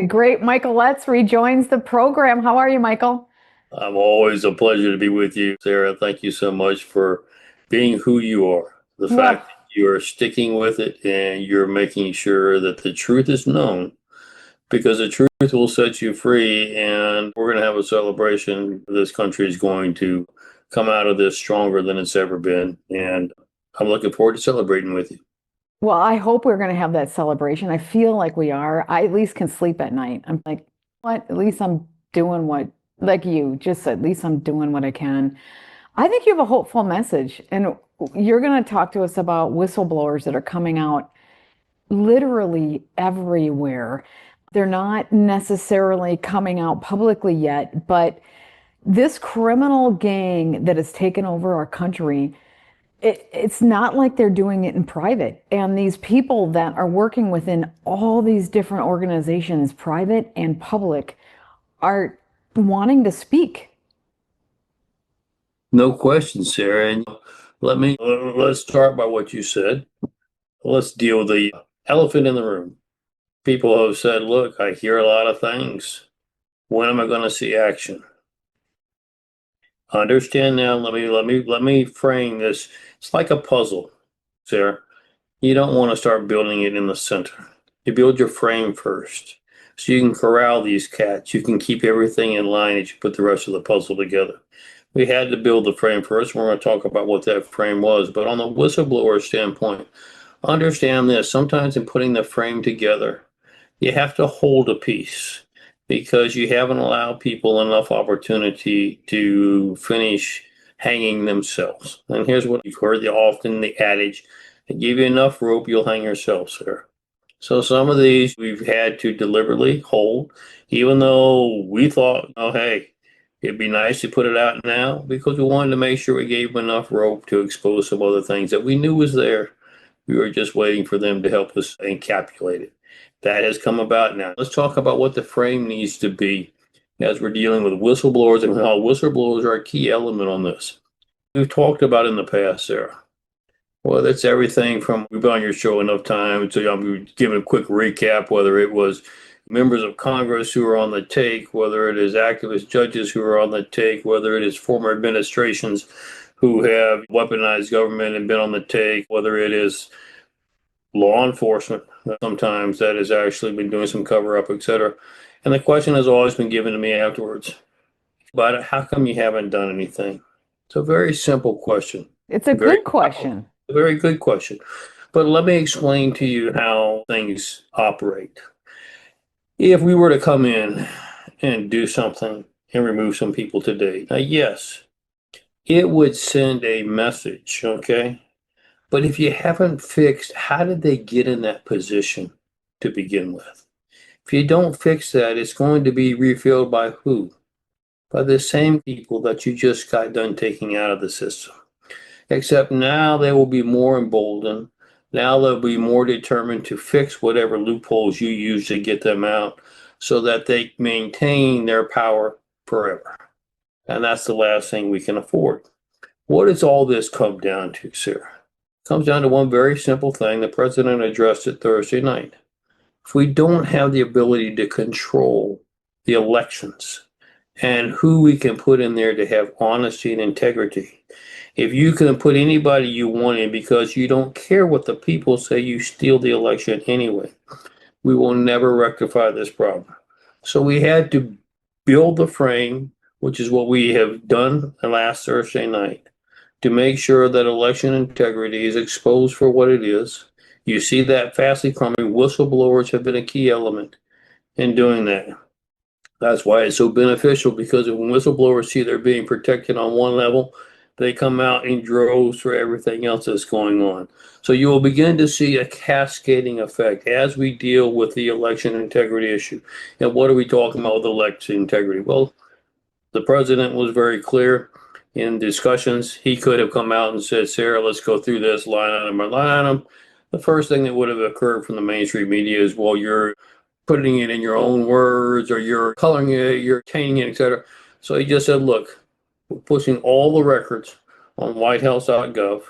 The great Michael Letts rejoins the program. How are you, Michael? I'm always a pleasure to be with you, Sarah. Thank you so much for being who you are. The Well, fact that you are sticking with it and you're making sure that the truth is known because the truth will set you free. And we're going to have a celebration. This country is going to come out of this stronger than it's ever been. And I'm looking forward to celebrating with you. well, I hope we're going to have that celebration. I feel like we are. I at least can sleep at night. I'm like, what? At least I'm doing what, like you just said, at least I'm doing what I can. I think you have a hopeful message, and you're going to talk to us about whistleblowers that are coming out literally everywhere. They're not necessarily coming out publicly yet, but this criminal gang that has taken over our country, it's not like they're doing it in private. And these people that are working within all these different organizations, private and public, are wanting to speak. No question, Sarah. And let's start by what you said. Let's deal with the elephant in the room. People have said, look, I hear a lot of things. When am I going to see action? Understand now, let me frame this. It's like a puzzle, Sarah. You don't want to start building it in the center. You build your frame first. So you can corral these cats. You can keep everything in line as you put the rest of the puzzle together. We had to build the frame first. We're going to talk about what that frame was. But on the whistleblower standpoint, understand this. Sometimes in putting the frame together, you have to hold a piece because you haven't allowed people enough opportunity to finish hanging themselves. And here's what you've heard often the adage, give you enough rope, you'll hang yourself, sir. So some of these we've had to deliberately hold, even though we thought, oh, hey, it'd be nice to put it out now because we wanted to make sure we gave them enough rope to expose some other things that we knew was there. We were just waiting for them to help us encapsulate it. That has come about now. Let's talk about what the frame needs to be as we're dealing with whistleblowers and how whistleblowers are a key element on this. We've talked about in the past, Sarah. Well, that's everything from we've been on your show enough time, so I'm giving a quick recap, whether it was members of Congress who are on the take, whether it is activist judges who are on the take, whether it is former administrations who have weaponized government and been on the take, whether it is law enforcement sometimes that has actually been doing some cover up, etc. And the question has always been given to me afterwards, but how come you haven't done anything? It's a very simple question. It's a Very good question. a very good question. But let me explain to you how things operate. If we were to come in and do something and remove some people today, now, yes, it would send a message, okay? But if you haven't fixed, how did they get in that position to begin with? If you don't fix that, it's going to be refilled by who? By the same people that you just got done taking out of the system. Except now they will be more emboldened. Now they'll be more determined to fix whatever loopholes you use to get them out so that they maintain their power forever. And that's the last thing we can afford. What does all this come down to, Sarah? It comes down to one very simple thing. The president addressed it Thursday night. If we don't have the ability to control the elections and who we can put in there to have honesty and integrity, if you can put anybody you want in because you don't care what the people say, you steal the election anyway, we will never rectify this problem. So we had to build the frame, which is what we have done last Thursday night, to make sure that election integrity is exposed for what it is. You see that fastly coming. Whistleblowers have been a key element in doing that. That's why it's so beneficial, because when whistleblowers see they're being protected on one level, they come out in droves for everything else that's going on. So you will begin to see a cascading effect as we deal with the election integrity issue. And what are we talking about with election integrity? Well, the president was very clear in discussions. He could have come out and said, Sarah, let's go through this line item by line item. The first thing that would have occurred from the mainstream media is, well, you're putting it in your own words, or you're coloring it, you're changing it, etc. So he just said, look, we're pushing all the records on whitehouse.gov.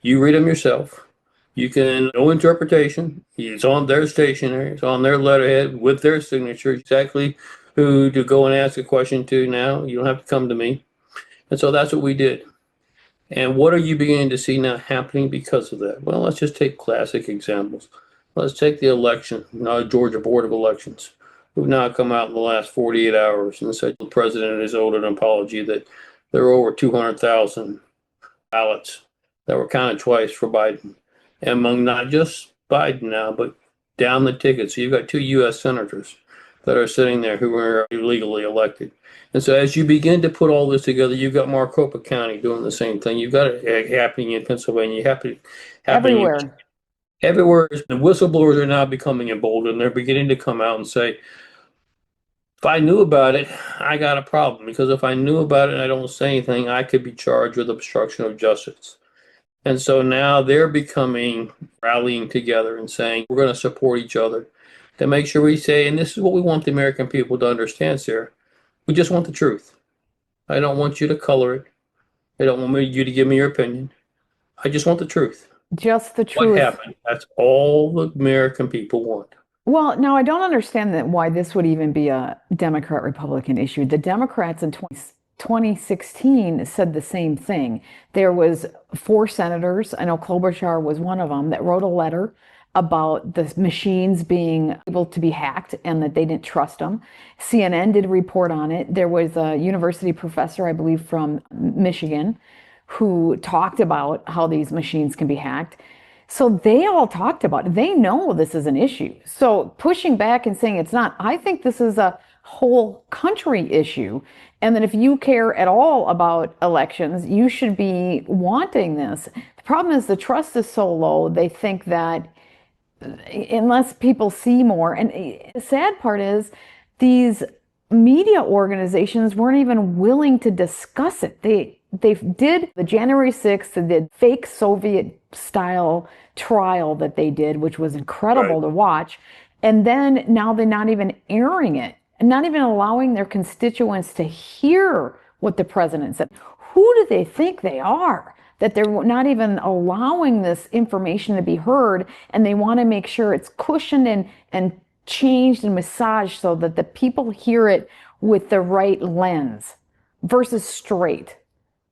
You read them yourself. You can, no interpretation. It's on their stationery. It's on their letterhead with their signature, exactly who to go and ask a question to now. You don't have to come to me. And so that's what we did. And what are you beginning to see now happening because of that? Well, let's just take classic examples. Let's take the election, Georgia Board of Elections, who've now come out in the last 48 hours and said the president has owed an apology that there were over 200,000 ballots that were counted twice for Biden, among not just Biden now, but down the ticket. So you've got two U.S. senators that are sitting there who were illegally elected. And so as you begin to put all this together, you've got Maricopa County doing the same thing. You've got it happening in Pennsylvania, happening Everywhere. everywhere. The whistleblowers are now becoming emboldened. They're beginning to come out and say, if I knew about it, I got a problem. Because if I knew about it and I don't say anything, I could be charged with obstruction of justice. And so now they're becoming, rallying together and saying, we're going to support each other to make sure we say, and this is what we want the American people to understand, Sarah. We just want the truth. I don't want you to color it. I don't want you to give me your opinion. I just want the truth. Just the What truth. happened? That's all the American people want. Well, now I don't understand that why this would even be a Democrat Republican issue. The Democrats in 2016 said the same thing. There was four senators, I know Klobuchar was one of them, that wrote a letter about the machines being able to be hacked and that they didn't trust them. CNN did a report on it. There was a university professor, I believe, from Michigan, who talked about how these machines can be hacked. So they all talked about it. They know this is an issue. So pushing back and saying it's not, I think this is a whole country issue. And that if you care at all about elections, you should be wanting this. The problem is the trust is so low, they think that unless people see more. And the sad part is these media organizations weren't even willing to discuss it. They did the January 6th, the fake Soviet style trial that they did, which was incredible to watch. And then now they're not even airing it and not even allowing their constituents to hear what the president said. Who do they think they are? That they're not even allowing this information to be heard, and they want to make sure it's cushioned and changed and massaged so that the people hear it with the right lens versus straight.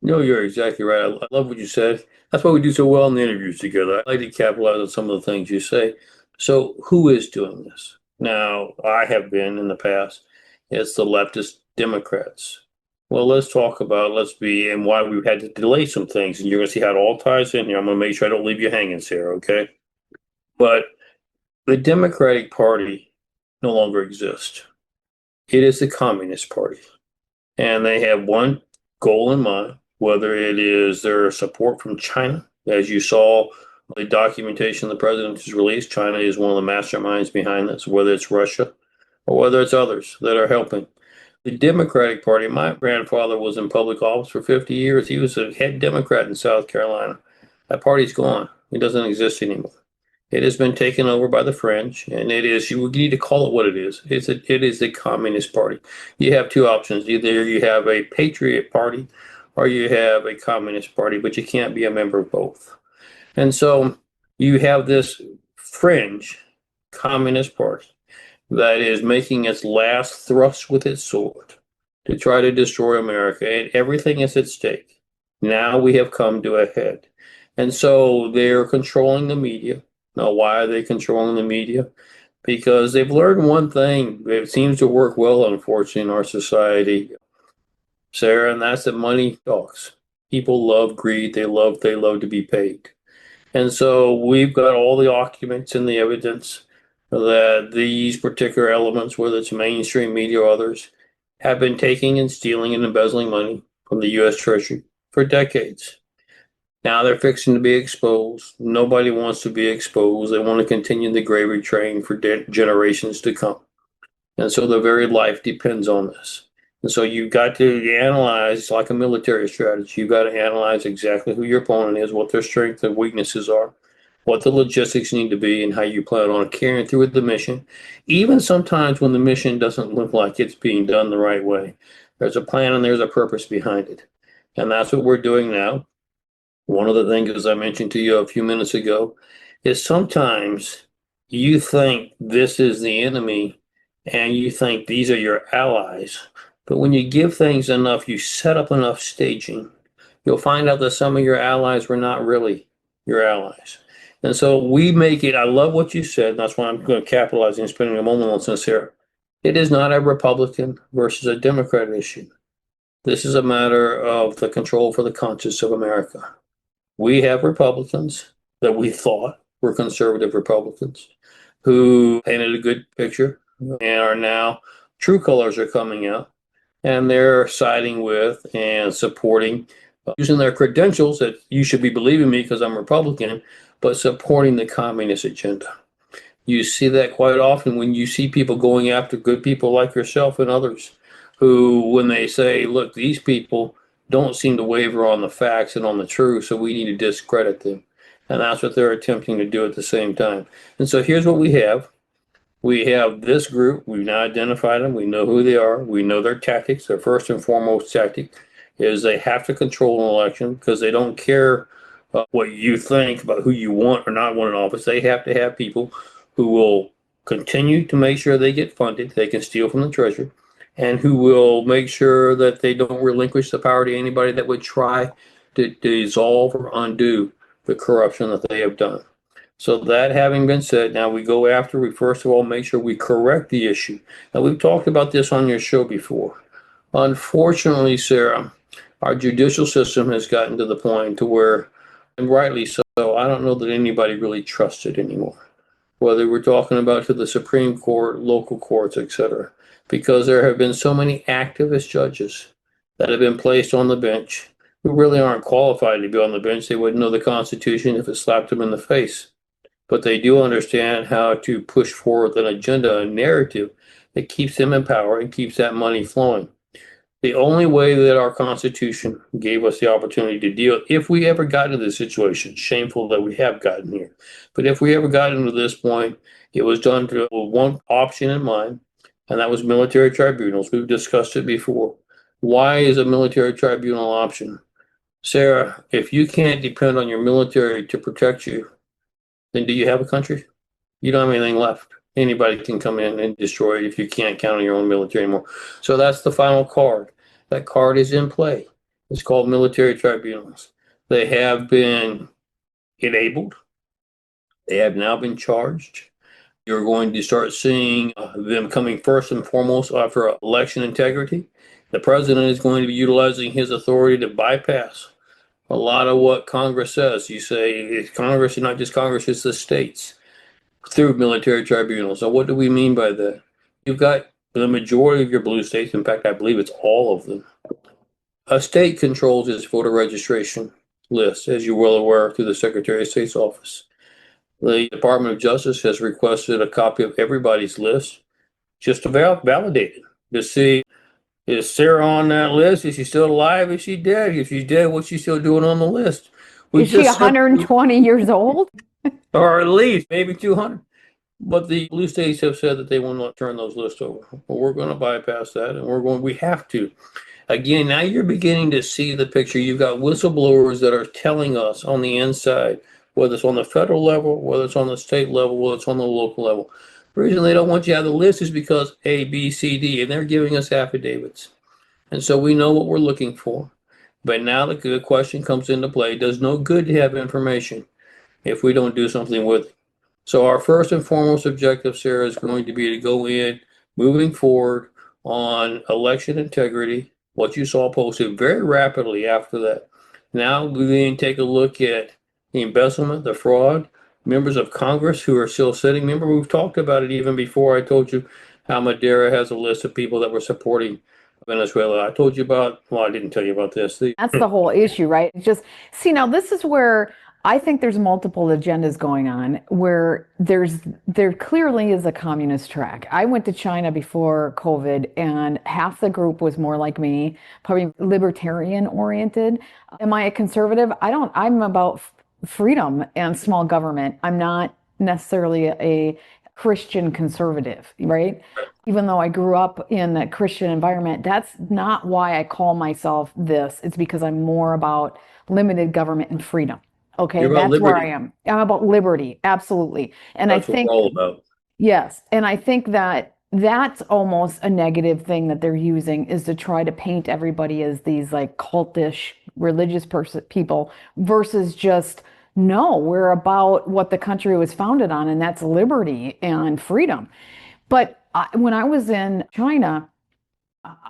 No, you're exactly right. I love what you said. That's why we do so well in the interviews together. I like to capitalize on some of the things you say. So who is doing this? Now, I have been in the past. It's the leftist Democrats. Well, let's talk about, and why we've had to delay some things. And you're going to see how it all ties in here. I'm going to make sure I don't leave you hanging, Sarah, okay? But the Democratic Party no longer exists. It is the Communist Party. And they have one goal in mind, whether it is their support from China. As you saw, the documentation the president has released, China is one of the masterminds behind this, whether it's Russia or whether it's others that are helping. The Democratic Party, my grandfather was in public office for 50 years. He was a head Democrat in South Carolina. That party's gone. It doesn't exist anymore. It has been taken over by the French, and it is, you need to call it what it is. It is the Communist Party. You have two options. Either you have a Patriot Party or you have a Communist Party, but you can't be a member of both. And so you have this fringe Communist Party that is making its last thrust with its sword to try to destroy America, and everything is at stake. Now we have come to a head. And so they're controlling the media. Now, why are they controlling the media? Because they've learned one thing. It seems to work well, unfortunately, in our society, Sarah, and that's that money talks. People love greed. They love to be paid. And so we've got all the documents and the evidence that these particular elements, whether it's mainstream media or others, have been taking and stealing and embezzling money from the U.S. Treasury for decades. Now they're fixing to be exposed. Nobody wants to be exposed. They want to continue the gravy train for generations to come. And so their very life depends on this. And so you've got to analyze, like a military strategy, you've got to analyze exactly who your opponent is, what their strengths and weaknesses are, what the logistics need to be, and how you plan on carrying through with the mission. Even sometimes when the mission doesn't look like it's being done the right way, there's a plan and there's a purpose behind it. And that's what we're doing now. One of the things, as I mentioned to you a few minutes ago, is sometimes you think this is the enemy and you think these are your allies. But when you give things enough, you set up enough staging, you'll find out that some of your allies were not really your allies. And so we make it, I love what you said, and that's why I'm going to capitalize and spending a moment on this here. It is not a Republican versus a Democrat issue. This is a matter of the control for the conscience of America. We have Republicans that we thought were conservative Republicans who painted a good picture and are now true colors are coming out and they're siding with and supporting, using their credentials that you should be believing me because I'm Republican, but supporting the communist agenda. You see that quite often when you see people going after good people like yourself and others who, when they say, look, these people don't seem to waver on the facts and on the truth, so we need to discredit them. And that's what they're attempting to do at the same time. And so here's what we have. We have this group. We've now identified them. We know who they are. We know their tactics. Their first and foremost tactic is they have to control an election because they don't care what you think about who you want or not want in office. They have to have people who will continue to make sure they get funded. They can steal from the treasury, and who will make sure that they don't relinquish the power to anybody that would try to dissolve or undo the corruption that they have done. So that having been said, now we first of all make sure we correct the issue. Now we've talked about this on your show before. Unfortunately, Sarah, our judicial system has gotten to the point to where, and rightly so, I don't know that anybody really trusts it anymore. Whether we're talking about to the Supreme Court, local courts, etc., because there have been so many activist judges that have been placed on the bench who really aren't qualified to be on the bench. They wouldn't know the Constitution if it slapped them in the face. But they do understand how to push forward an agenda, a narrative that keeps them in power and keeps that money flowing. The only way that our Constitution gave us the opportunity to deal, if we ever got into this situation, shameful that we have gotten here, but if we ever got into this point, it was done with one option in mind, and that was military tribunals. We've discussed it before. Why is a military tribunal option? Sarah, if you can't depend on your military to protect you, then do you have a country? You don't have anything left. Anybody can come in and destroy it if you can't count on your own military anymore. So that's the final card. That card is in play. It's called military tribunals. They have been enabled. They have now been charged. You're going to start seeing them coming first and foremost after election integrity. The president is going to be utilizing his authority to bypass a lot of what Congress says. You say it's Congress, and not just Congress, it's the states through military tribunals. So what do we mean by that? You've got the majority of your blue states, in fact, I believe it's all of them. A state controls its voter registration list, as you're well aware, through the Secretary of State's office. The Department of Justice has requested a copy of everybody's list just to validate it, to see, is Sarah on that list? Is she still alive? Is she dead? If she's dead, what's she still doing on the list? Is she 120 years old? Or at least maybe 200. But the blue states have said that they will not turn those lists over. But we're going to bypass that, and we have to. Again, now you're beginning to see the picture. You've got whistleblowers that are telling us on the inside, whether it's on the federal level, whether it's on the state level, whether it's on the local level. The reason they don't want you out of the list is because A, B, C, D, and they're giving us affidavits. And so we know what we're looking for. But now the question comes into play. It does no good to have information if we don't do something with it. So our first and foremost objective, Sarah, is going to be to go in, moving forward on election integrity, what you saw posted very rapidly after that. Now we then take a look at the embezzlement, the fraud, members of Congress who are still sitting. Remember, we've talked about it even before. I told you how Madera has a list of people that were supporting Venezuela. I told you about, well, I didn't tell you about this. That's the whole issue, right? It's just, see, now this is where I think there's multiple agendas going on where there clearly is a communist track. I went to China before COVID and half the group was more like me, probably libertarian oriented. Am I a conservative? I'm about freedom and small government. I'm not necessarily a Christian conservative, right? Even though I grew up in a Christian environment, that's not why I call myself this. It's because I'm more about limited government and freedom. Okay, You're about that's where I liberty. am. I'm about liberty, absolutely. And I That's what we're think, all about. yes, and I think that that's almost a negative thing that they're using is to try to paint everybody as these like cultish religious person people versus just no, we're about what the country was founded on, and that's liberty and freedom. But when I was in China,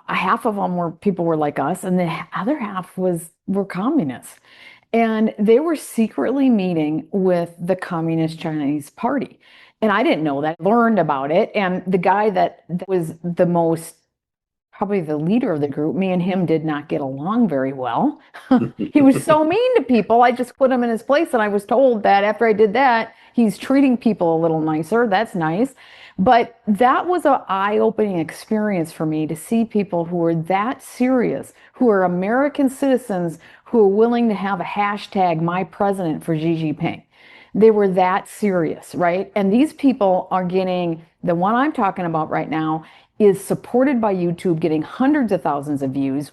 half of them were people were like us, and the other half were communists. And they were secretly meeting with the Communist Chinese Party. And I didn't know that. I learned about it. And the guy that was the most, probably the leader of the group, me and him did not get along very well. He was so mean to people. I just put him in his place. And I was told that after I did that, he's treating people a little nicer. That's nice. But that was an eye-opening experience for me to see people who are that serious, who are American citizens, who are willing to have a hashtag my president for Xi Jinping. They were that serious, right? And these people are getting, the one I'm talking about right now is supported by YouTube, getting hundreds of thousands of views,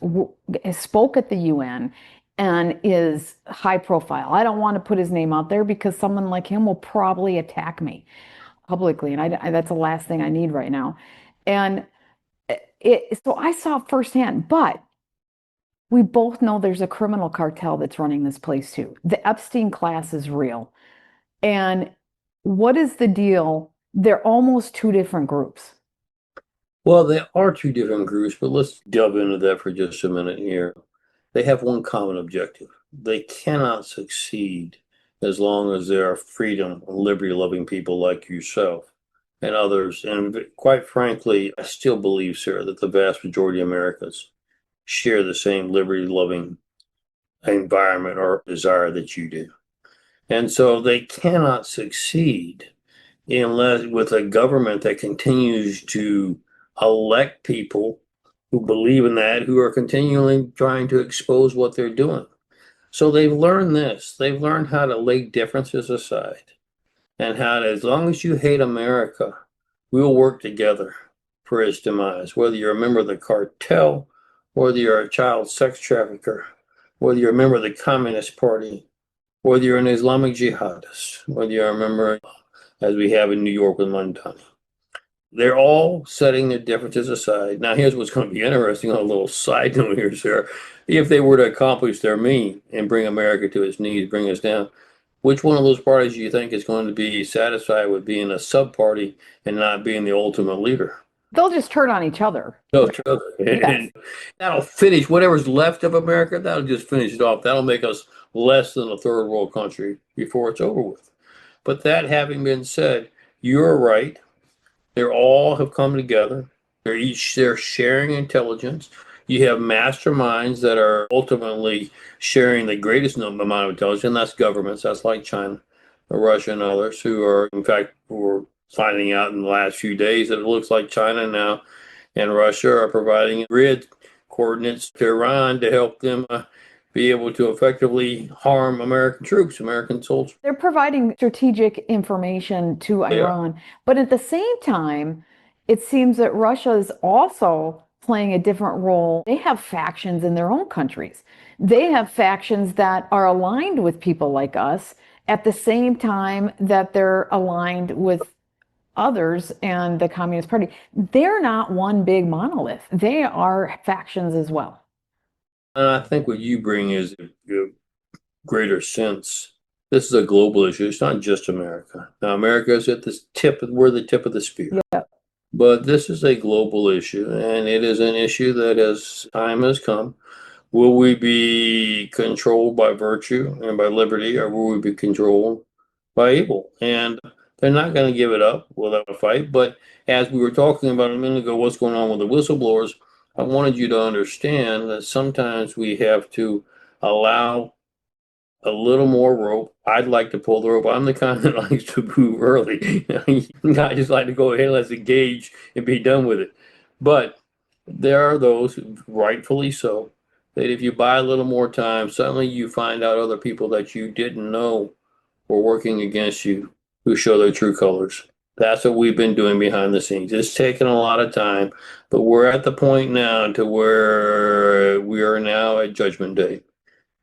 spoke at the UN, and is high profile. I don't want to put his name out there because someone like him will probably attack me publicly, and that's the last thing I need right now. And so I saw firsthand, but we both know there's a criminal cartel that's running this place too. The Epstein class is real. And what is the deal? They're almost two different groups. Well, they are two different groups, but let's delve into that for just a minute here. They have one common objective. They cannot succeed as long as there are freedom and liberty loving people like yourself and others. And quite frankly, I still believe, Sarah, that the vast majority of Americans share the same liberty loving environment or desire that you do. And so they cannot succeed unless with a government that continues to elect people who believe in that, who are continually trying to expose what they're doing. So they've learned this. They've learned how to lay differences aside and how to, as long as you hate America, we'll work together for its demise. Whether you're a member of the cartel, whether you're a child sex trafficker, whether you're a member of the Communist Party, whether you're an Islamic jihadist, whether you're a member, as we have in New York with Mondani. They're all setting their differences aside. Now, here's what's going to be interesting on a little side note here, Sarah. If they were to accomplish their mean and bring America to its knees, bring us down, which one of those parties do you think is going to be satisfied with being a sub party and not being the ultimate leader? They'll just turn on each other. No, each other. Yes. And that'll finish whatever's left of America, that'll just finish it off. That'll make us less than a third world country before it's over with. But that having been said, you're right. They all have come together. They're sharing intelligence. You have masterminds that are ultimately sharing the greatest amount of intelligence, and that's governments. That's like China, Russia, and others who are, in fact, we're finding out in the last few days that it looks like China now and Russia are providing grid coordinates to Iran to help them be able to effectively harm American troops, American soldiers. They're providing strategic information to They are. Iran. But at the same time, it seems that Russia is also playing a different role. They have factions in their own countries. They have factions that are aligned with people like us at the same time that they're aligned with others and the Communist Party. They're not one big monolith. They are factions as well. And I think what you bring is a greater sense. This is a global issue. It's not just America. Now, America is at the tip, we're the tip of the spear. Yeah. But this is a global issue, and it is an issue that as time has come, will we be controlled by virtue and by liberty, or will we be controlled by evil? And they're not going to give it up without a fight. But as we were talking about a minute ago, what's going on with the whistleblowers, I wanted you to understand that sometimes we have to allow a little more rope. I'd like to pull the rope. I'm the kind that likes to move early. I just like to go ahead, let's engage and be done with it. But there are those, rightfully so, that if you buy a little more time, suddenly you find out other people that you didn't know were working against you who show their true colors. That's what we've been doing behind the scenes. It's taken a lot of time, but we're at the point now to where we are now at Judgment Day.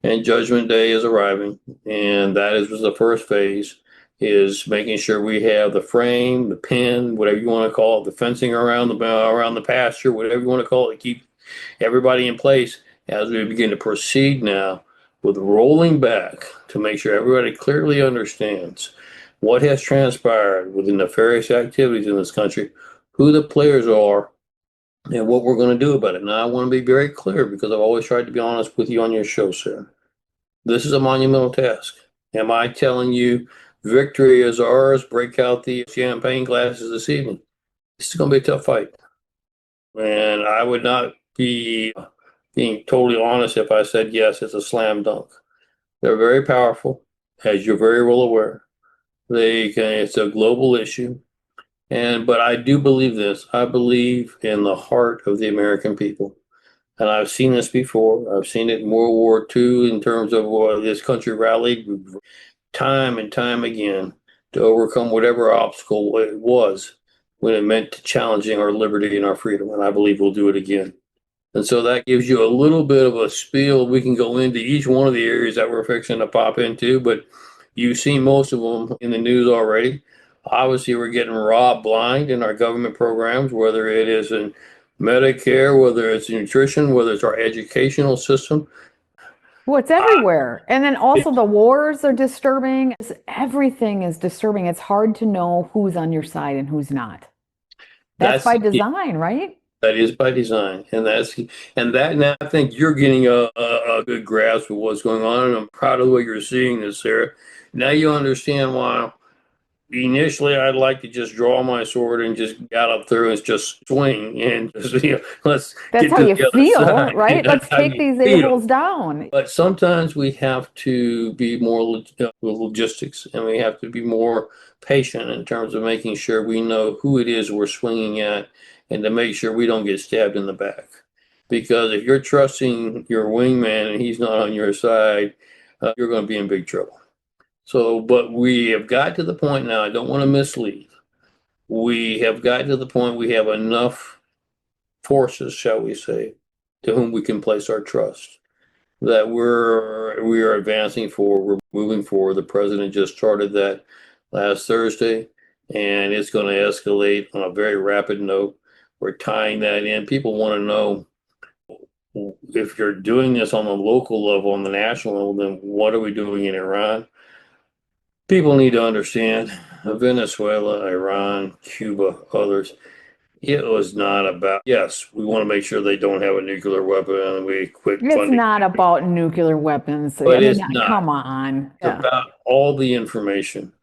and Judgment Day is arriving, and that is was the first phase. Is making sure we have the frame, the pin, whatever you want to call it, the fencing around the pasture, whatever you want to call it, keep everybody in place as we begin to proceed now with rolling back to make sure everybody clearly understands what has transpired with the nefarious activities in this country, who the players are, and what we're going to do about it. Now, I want to be very clear because I've always tried to be honest with you on your show, sir. This is a monumental task. Am I telling you victory is ours? Break out the champagne glasses this evening. It's going to be a tough fight. And I would not be being totally honest if I said, yes, it's a slam dunk. They're very powerful, as you're very well aware. It's a global issue. But I do believe this. I believe in the heart of the American people. And I've seen this before. I've seen it in World War II in terms of this country rallied time and time again to overcome whatever obstacle it was when it meant challenging our liberty and our freedom. And I believe we'll do it again. And so that gives you a little bit of a spiel. We can go into each one of the areas that we're fixing to pop into, but you've seen most of them in the news already. Obviously, we're getting robbed blind in our government programs, whether it is in Medicare, whether it's nutrition, whether it's our educational system. Well, it's everywhere. And then also the wars are disturbing. Everything is disturbing. It's hard to know who's on your side and who's not. That's That's by design, right? that is by design, and that now I think you're getting a good grasp of what's going on, and I'm proud of the way you're seeing this, Sarah. Now you understand why initially I'd like to just draw my sword and just get up through and just swing and just, let's That's get how to you the other feel, side. right? That's Let's how take you these feel. a-holes down. But sometimes we have to be more with logistics, and we have to be more patient in terms of making sure we know who it is we're swinging at, and to make sure we don't get stabbed in the back. Because if you're trusting your wingman and he's not on your side, you're going to be in big trouble. So, but we have got to the point now, I don't want to mislead. We have got to the point we have enough forces, shall we say, to whom we can place our trust that we are advancing forward. We're moving forward. The president just started that last Thursday, and it's going to escalate on a very rapid note. We're tying that in. People want to know if you're doing this on the local level, on the national level, then what are we doing in Iran? People need to understand Venezuela, Iran, Cuba, others. It was not about, yes, we want to make sure they don't have a nuclear weapon and we quit It's funding, not about nuclear weapons. I but mean, it's not. come on. It's Yeah. about all the information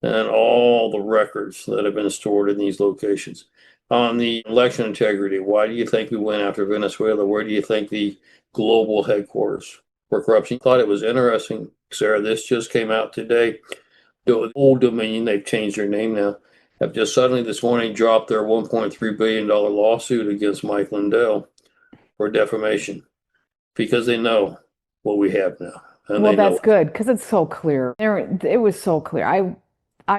and all the records that have been stored in these locations. On the election integrity, why do you think we went after Venezuela? Where do you think the global headquarters for corruption? I thought it was interesting, Sarah. This just came out today. The Old Dominion, they've changed their name now, have just suddenly this morning dropped their $1.3 billion lawsuit against Mike Lindell for defamation because they know what we have now. And Well, they know that's good because it's so clear. It was so clear. I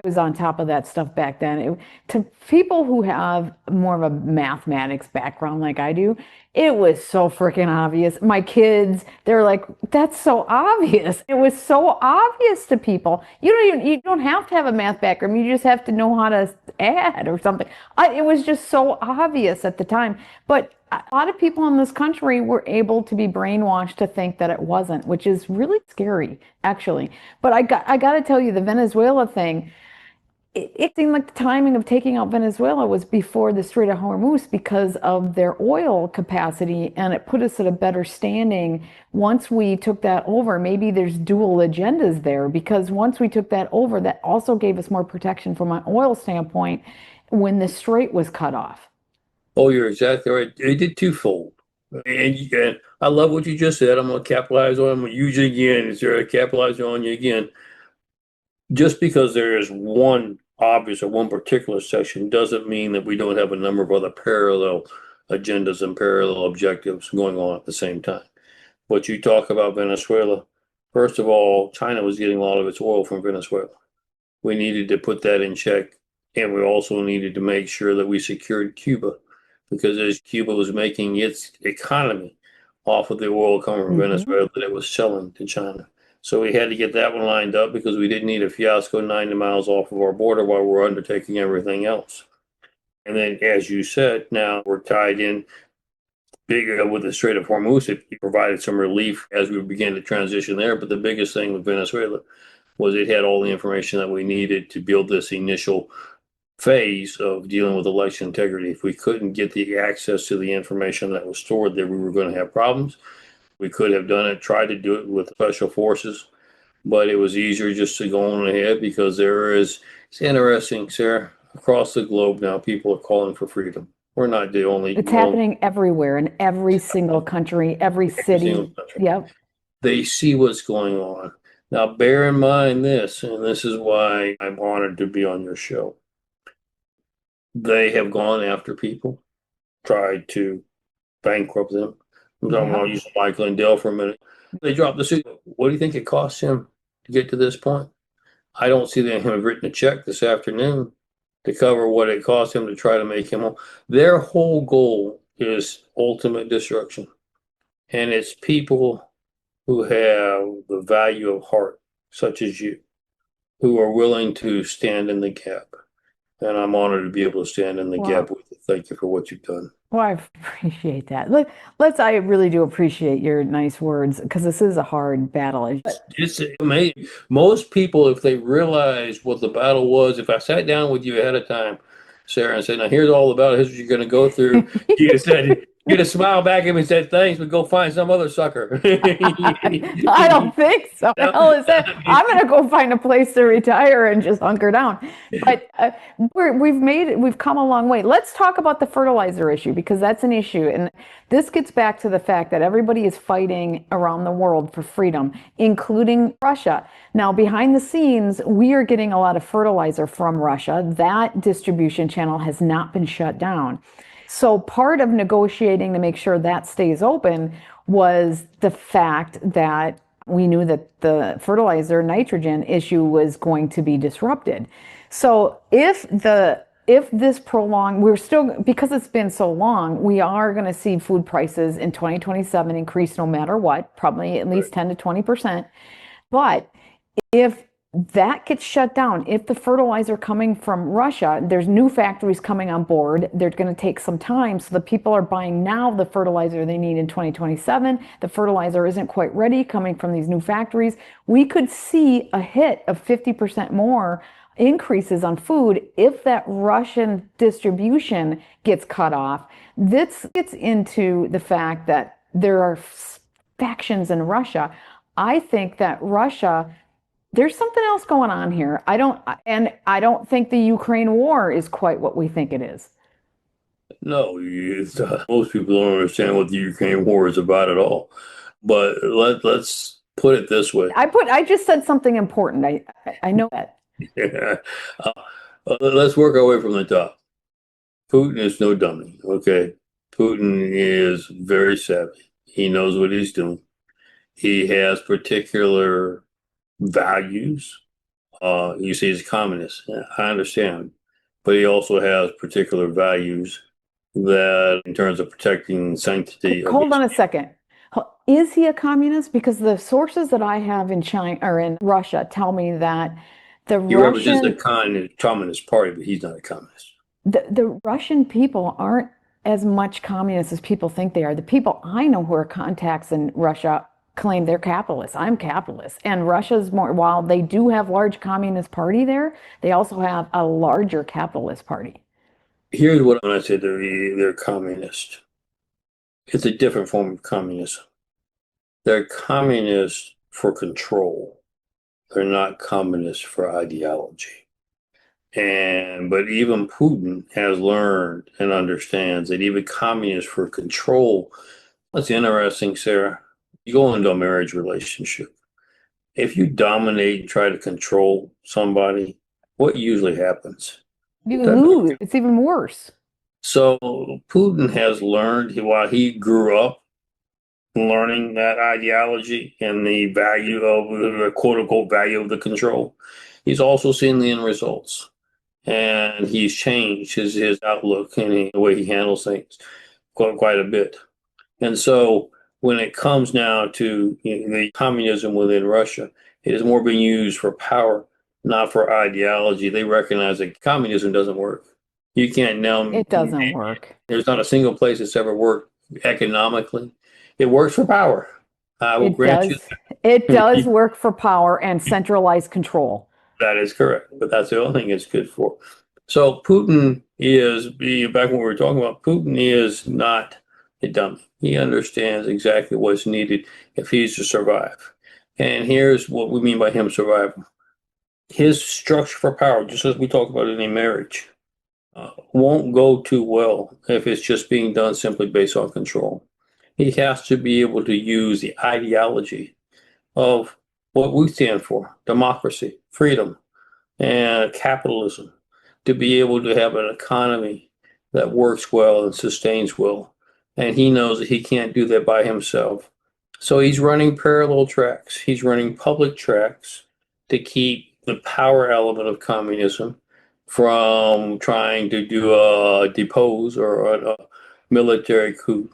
was on top of that stuff back then. To people who have more of a mathematics background like I do, it was so freaking obvious. My kids, they're like, "That's so obvious." It was so obvious to people. You don't have to have a math background. You just have to know how to add or something. It was just so obvious at the time. But a lot of people in this country were able to be brainwashed to think that it wasn't, which is really scary, actually. But I got to tell you, the Venezuela thing, it seemed like the timing of taking out Venezuela was before the Strait of Hormuz because of their oil capacity, and it put us at a better standing once we took that over. Maybe there's dual agendas there because once we took that over, that also gave us more protection from an oil standpoint when the strait was cut off. Oh, you're exactly right. They did twofold. And I love what you just said. I'm going to capitalize on it. I'm going to use it again. Is there a capitalize on you again? Just because there is one obvious or one particular section doesn't mean that we don't have a number of other parallel agendas and parallel objectives going on at the same time. What you talk about Venezuela, first of all, China was getting a lot of its oil from Venezuela. We needed to put that in check. And we also needed to make sure that we secured Cuba because as Cuba was making its economy off of the oil coming from Hmm. Venezuela that it was selling to China. So we had to get that one lined up because we didn't need a fiasco 90 miles off of our border while we're undertaking everything else. And then, as you said, now we're tied in bigger with the Strait of Hormuz. It provided some relief as we began to transition there. But the biggest thing with Venezuela was it had all the information that we needed to build this initial phase of dealing with election integrity. If we couldn't get the access to the information that was stored there, we were going to have problems. We could have done it, tried to do it with special forces, but it was easier just to go on ahead because it's interesting, Sarah, across the globe now, people are calling for freedom. We're not the only, It's happening everywhere in every single country, every every single city. country. Yep. They see what's going on. Now, bear in mind this, and this is why I'm honored to be on your show. They have gone after people, tried to bankrupt them. I'm talking about Yep. using Michael and Dell for a minute. They dropped the suit. What do you think it cost him to get to this point? I don't see that him have written a check this afternoon to cover what it cost him to try to make him whole. Their whole goal is ultimate destruction. And it's people who have the value of heart, such as you, who are willing to stand in the gap. And I'm honored to be able to stand in the gap Well, with you. Thank you for what you've done. well, I appreciate that. I really do appreciate your nice words because this is a hard battle. It's amazing. Most people, if they realize what the battle was, if I sat down with you ahead of time, Sarah, and said, "Now here's all about it. Here's what you're going to go through," you'd have said, you'd have smiled back at me and said, "Thanks, but go find some other sucker." I don't think so. The hell is that? I'm gonna go find a place to retire and just hunker down. But we've come a long way. Let's talk about the fertilizer issue because that's an issue, and this gets back to the fact that everybody is fighting around the world for freedom, including Russia. Now, behind the scenes, we are getting a lot of fertilizer from Russia. That distribution channel has not been shut down. So part of negotiating to make sure that stays open was the fact that we knew that the fertilizer nitrogen issue was going to be disrupted. So if this prolonged, we're still, because it's been so long, we are going to see food prices in 2027 increase no matter what, probably at least 10 to 20%. But if that gets shut down, if the fertilizer coming from Russia, there's new factories coming on board, they're going to take some time. So the people are buying now the fertilizer they need in 2027. The fertilizer isn't quite ready coming from these new factories. We could see a hit of 50% more increases on food if that Russian distribution gets cut off. This gets into the fact that there are factions in Russia. I think that Russia, there's something else going on here. I don't think the Ukraine war is quite what we think it is. No, most people don't understand what the Ukraine war is about at all. But let's put it this way. I just said something important. I know that. uh, let's work our way from the top. Putin is no dummy, okay? Putin is very savvy. He knows what he's doing. He has particular values. You say he's a communist. I understand. But he also has particular values that, in terms of protecting sanctity of Hold his, on a second. Is he a communist? Because the sources that I have in China or in Russia tell me that the he represents the Russian Communist Party, but he's not a communist. the Russian people aren't as much communists as people think they are. The people I know who are contacts in Russia claim they're capitalists. I'm capitalist. And Russia's more, while they do have large communist party there, they also have a larger capitalist party. Here's what when I say they're communist. It's a different form of communism. They're communists for control. They're not communists for ideology. But even Putin has learned and understands that even communists for control. What's interesting, Sarah, you go into a marriage relationship. If you dominate and try to control somebody, what usually happens? You That lose. It's even worse. So Putin has learned while he grew up learning that ideology and the value of the quote unquote value of the control. He's also seen the end results. And he's changed his outlook and the way he handles things quite a bit. And so when it comes now to the communism within Russia, it is more being used for power, not for ideology. They recognize that communism doesn't work. You can't now, It doesn't work. there's not a single place that's ever worked economically. It works for power. I will It grant you does. It does work for power and centralized control. that is correct, but that's the only thing it's good for. So Putin is, back when we were talking about, Putin is not a dummy. He understands exactly what's needed if he's to survive. And here's what we mean by him surviving. His structure for power, just as we talk about in a marriage, won't go too well if it's just being done simply based on control. He has to be able to use the ideology of what we stand for, democracy, freedom, and capitalism, to be able to have an economy that works well and sustains well. And he knows that he can't do that by himself. So he's running parallel tracks. He's running public tracks to keep the power element of communism from trying to do a depose or a military coup.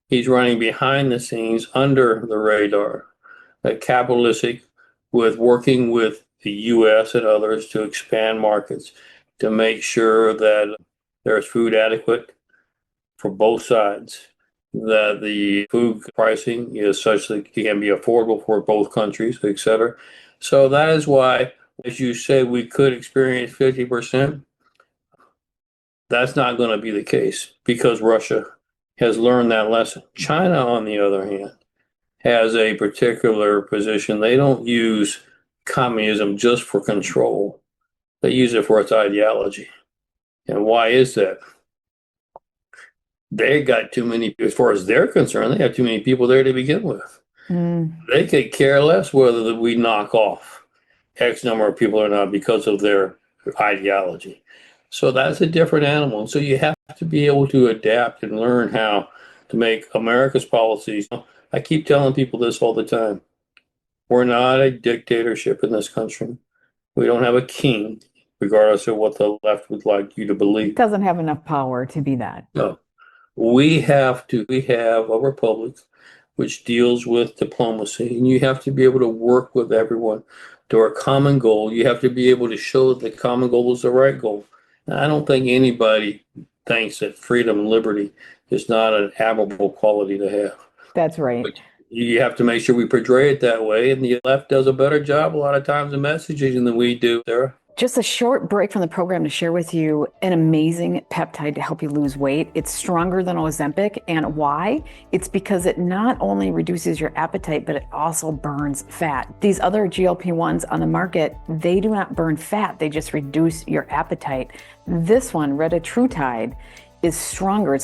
He's running behind the scenes under the radar, capitalistic, with working with the US and others to expand markets to make sure that there's food adequate for both sides, that the food pricing is such that it can be affordable for both countries, etc. So that is why, as you say, we could experience 50%. That's not going to be the case because Russia has learned that lesson. China, on the other hand, has a particular position. They don't use communism just for control. They use it for its ideology. And why is that? They got too many, as far as they're concerned, they have too many people there to begin with. They could care less whether we knock off X number of people or not because of their ideology. So that's a different animal. So you have to be able to adapt and learn how to make America's policies. I keep telling people this all the time. We're not a dictatorship in this country. We don't have a king, regardless of what the left would like you to It believe. doesn't have enough power to be that. No. We have a republic which deals with diplomacy, and you have to be able to work with everyone to a common goal. You have to be able to show that the common goal is the right goal. And I don't think anybody thinks that freedom and liberty is not an admirable quality to have. That's right. But you have to make sure we portray it that way, and the left does a better job a lot of times in messaging than we do, Sarah. Just a short break from the program to share with you an amazing peptide to help you lose weight. It's stronger than Ozempic. And why? It's because it not only reduces your appetite, but it also burns fat. These other GLP-1s on the market, they do not burn fat. They just reduce your appetite. This one, retatrutide, is stronger.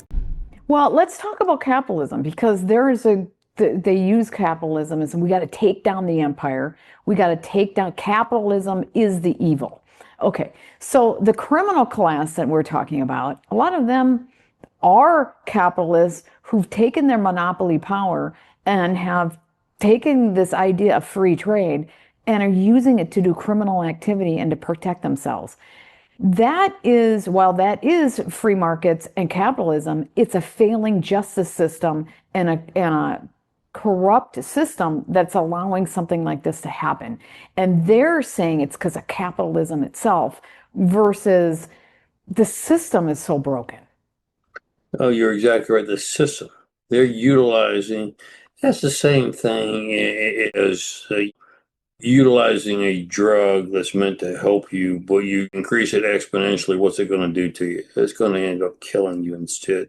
Well, let's talk about capitalism because they use capitalism as we got to take down the empire. We got to take down capitalism is the evil. Okay, so the criminal class that we're talking about, a lot of them are capitalists who've taken their monopoly power and have taken this idea of free trade and are using it to do criminal activity and to protect themselves. While that is free markets and capitalism, it's a failing justice system and a corrupt system that's allowing something like this to happen. And they're saying it's because of capitalism itself versus the system is so broken. Oh, you're exactly right. The system they're utilizing, that's the same thing as utilizing a drug that's meant to help you, but you increase it exponentially. What's it going to do to you? It's going to end up killing you instead.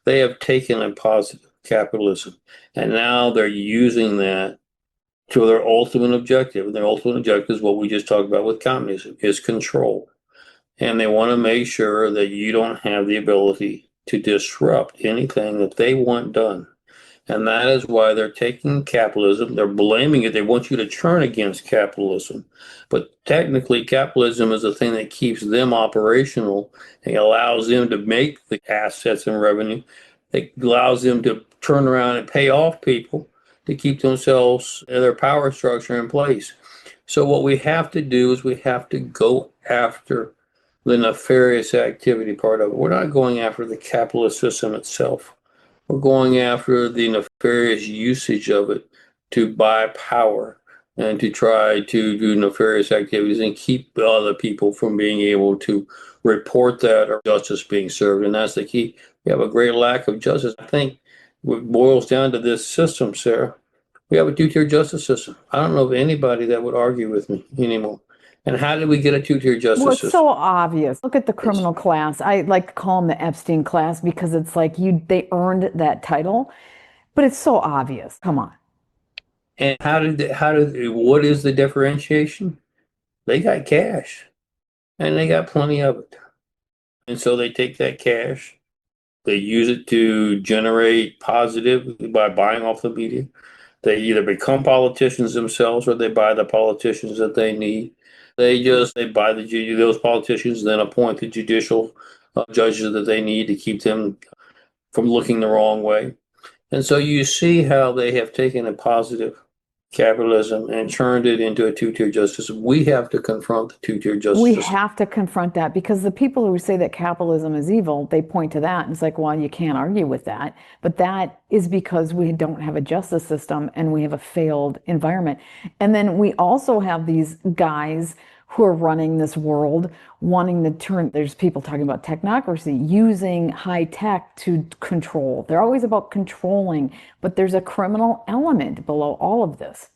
They have taken a positive capitalism, and now they're using that to their ultimate objective. And their ultimate objective is what we just talked about with communism, is control. And they want to make sure that you don't have the ability to disrupt anything that they want done. And that is why they're taking capitalism, they're blaming it. They want you to turn against capitalism. But technically, capitalism is the thing that keeps them operational and allows them to make the assets and revenue. It allows them to turn around and pay off people to keep themselves and their power structure in place. So what we have to do is we have to go after the nefarious activity part of it. We're not going after the capitalist system itself. We're going after the nefarious usage of it to buy power and to try to do nefarious activities and keep other people from being able to report that or justice being served. And that's the key. We have a great lack of justice. I think it boils down to this system, Sarah. We have a two-tier justice system. I don't know of anybody that would argue with me anymore. And how did we get a two-tier Well, justice it's system? so obvious. Look at the It's, criminal class. I like to call them the Epstein class because it's like they earned that title, but it's so obvious. Come on. and what is the differentiation? They got cash and they got plenty of it. And so they take that cash, they use it to generate positive by buying off the media. They either become politicians themselves or they buy the politicians that they need. They buy those politicians, then appoint the judicial judges that they need to keep them from looking the wrong way. And so you see how they have taken a positive capitalism and turned it into a two-tier justice. We have to confront the two-tier justice We system. have to confront that because the people who say that capitalism is evil, they point to that and it's like, well, you can't argue with that. But that is because we don't have a justice system and we have a failed environment. And then we also have these guys who are running this world wanting to turn, there's people talking about technocracy, using high tech to control. They're always about controlling, but there's a criminal element below all of this.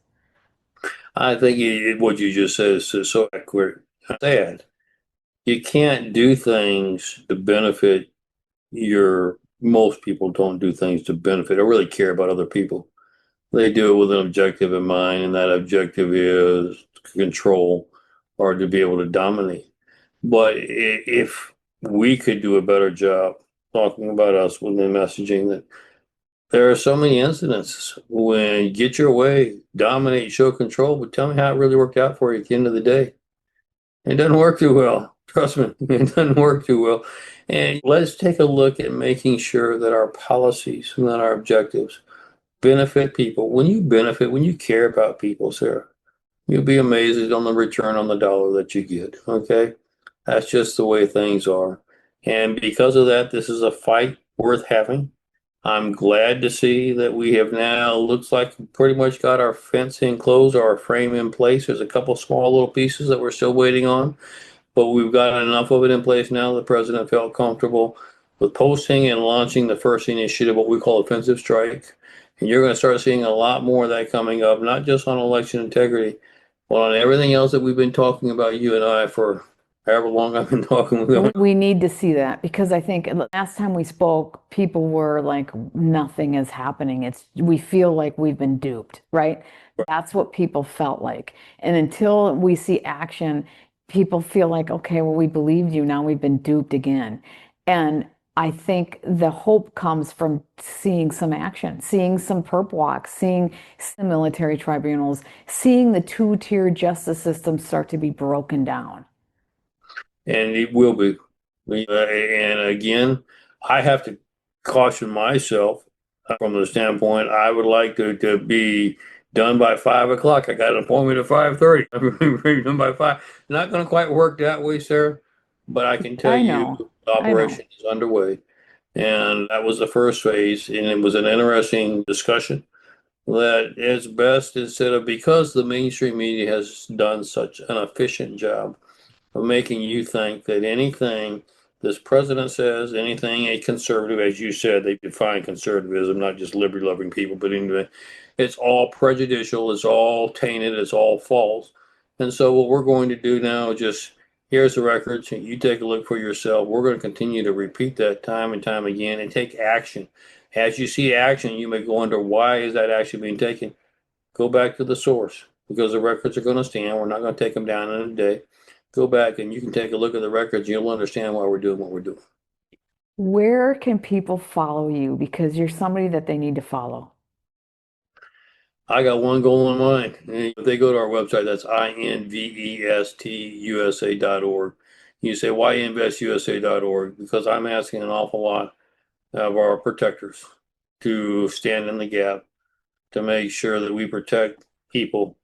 I think what you just said is so accurate. Sad. You can't do things to benefit most people don't do things to benefit or really care about other people. They do it with an objective in mind, and that objective is control or to be able to dominate. But if we could do a better job talking about us with the messaging that there are so many incidences when you get your way, dominate, show control, but tell me how it really worked out for you at the end of the day. It doesn't work too well. Trust me, it doesn't work too well. And let's take a look at making sure that our policies and that our objectives benefit people. When you care about people, Sarah, you'll be amazed on the return on the dollar that you get. Okay. That's just the way things are. And because of that, this is a fight worth having. I'm glad to see that we have now, looks like pretty much got our fence enclosed, our frame in place. There's a couple small little pieces that we're still waiting on, but we've got enough of it in place now. The president felt comfortable with posting and launching the first initiative, what we call offensive strike. And you're going to start seeing a lot more of that coming up, not just on election integrity, but on everything else that we've been talking about, you and I, for however long I've been talking with them. We need to see that because I think last time we spoke, people were like, nothing is happening. We feel like we've been duped, right? That's what people felt like. And until we see action, people feel like, okay, well, we believed you. Now we've been duped again. And I think the hope comes from seeing some action, seeing some perp walks, seeing some military tribunals, seeing the two-tier justice system start to be broken down. And it will be. And again, I have to caution myself from the standpoint I would like to be done by 5 o'clock. I got an appointment at 5:30. I'm done by 5. Not going to quite work that way, Sarah, but I can tell I you know. the I know. operation is underway. And that was the first phase, and it was an interesting discussion that it's best instead of because the mainstream media has done such an efficient job of making you think that anything this president says, anything a conservative, as you said, they define conservatism, not just liberty loving people, but anyway, it's all prejudicial, it's all tainted, it's all false. And so, what we're going to do now is just here's the records, and you take a look for yourself. We're going to continue to repeat that time and time again and take action. As you see action, you may wonder why is that action being taken? Go back to the source because the records are going to stand. We're not going to take them down in a day. Go back and you can take a look at the records. You'll understand why we're doing what we're doing. Where can people follow you? Because you're somebody that they need to follow. I got one goal in mind. If they go to our website, that's investusa.org. You say, why investusa.org? Because I'm asking an awful lot of our protectors to stand in the gap to make sure that we protect people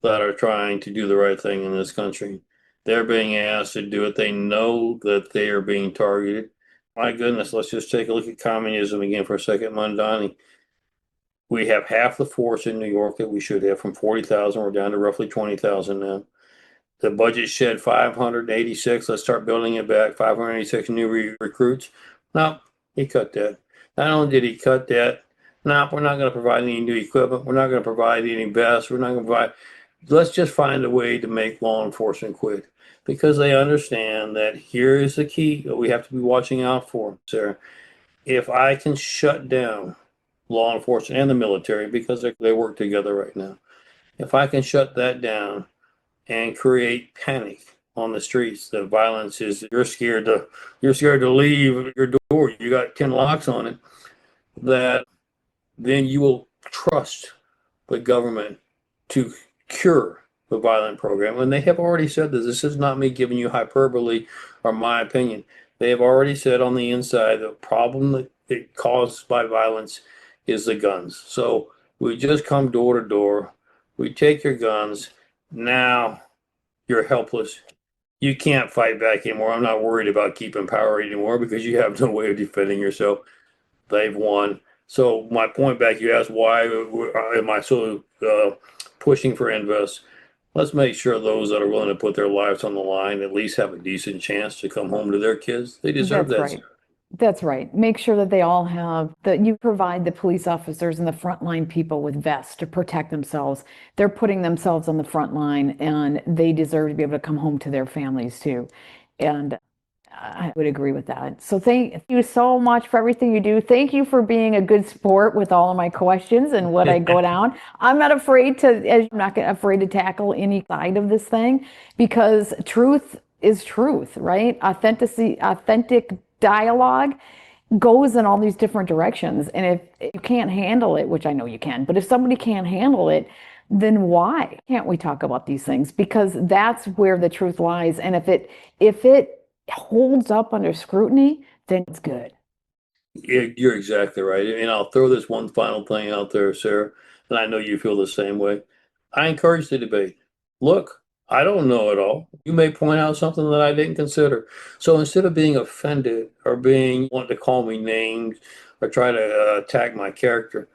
that are trying to do the right thing in this country. They're being asked to do it. They know that they are being targeted. My goodness, let's just take a look at communism again for a second, Mondani. We have half the force in New York that we should have from 40,000. We're down to roughly 20,000 now. The budget shed 586. Let's start building it back. 586 new recruits. No, he cut that. Not only did he cut that, no, we're not going to provide any new equipment. We're not going to provide any vests. We're not going to provide. Let's just find a way to make law enforcement quit because they understand that here is the key that we have to be watching out for, Sarah. If I can shut down law enforcement and the military because they work together right now, if I can shut that down and create panic on the streets, the violence is you're scared to leave your door. You got 10 locks on it. That then you will trust the government to cure the violent program. And they have already said that this is not me giving you hyperbole or my opinion. They have already said on the inside the problem that it caused by violence is the guns. So we just come door to door. We take your guns. Now you're helpless. You can't fight back anymore. I'm not worried about keeping power anymore because you have no way of defending yourself. They've won. So my point back, you asked why am I so pushing for invest? Let's make sure those that are willing to put their lives on the line at least have a decent chance to come home to their kids. They deserve That's that, right. sir. That's right. Make sure that they all have that you provide the police officers and the frontline people with vests to protect themselves. They're putting themselves on the front line and they deserve to be able to come home to their families too. And I would agree with that. So thank you so much for everything you do. Thank you for being a good sport with all of my questions and what I go down. I'm not afraid to, I'm not afraid to tackle any side of this thing because truth is truth, right? Authentic dialogue goes in all these different directions. And if you can't handle it, which I know you can, but if somebody can't handle it, then why can't we talk about these things? Because that's where the truth lies. And if it holds up under scrutiny, then it's good. You're exactly right. And I'll throw this one final thing out there, Sarah, and I know you feel the same way. I encourage the debate. Look, I don't know it all. You may point out something that I didn't consider. So instead of being offended or being want to call me names or try to attack my character,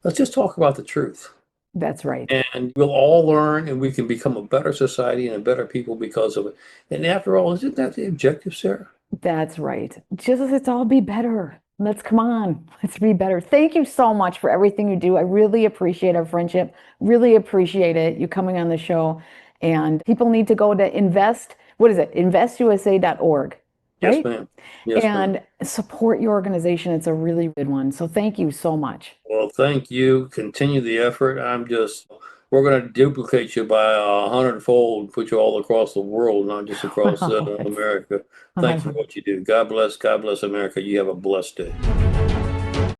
let's just talk about the truth. That's right. And we'll all learn and we can become a better society and a better people because of it. And after all, isn't that the objective, Sarah? That's right. Just let's all be better. Let's come on. Let's be better. Thank you so much for everything you do. I really appreciate our friendship. Really appreciate it. You coming on the show. And people need to go to invest. What is it? Investusa.org, Yes, right? ma'am. Yes, ma'am. And support your organization. It's a really good one. So thank you so much. Well, thank you. Continue the effort. We're going to duplicate you by 100-fold, put you all across the world, not just across Wow, America. Thanks for what you do. God bless. God bless America. You have a blessed day.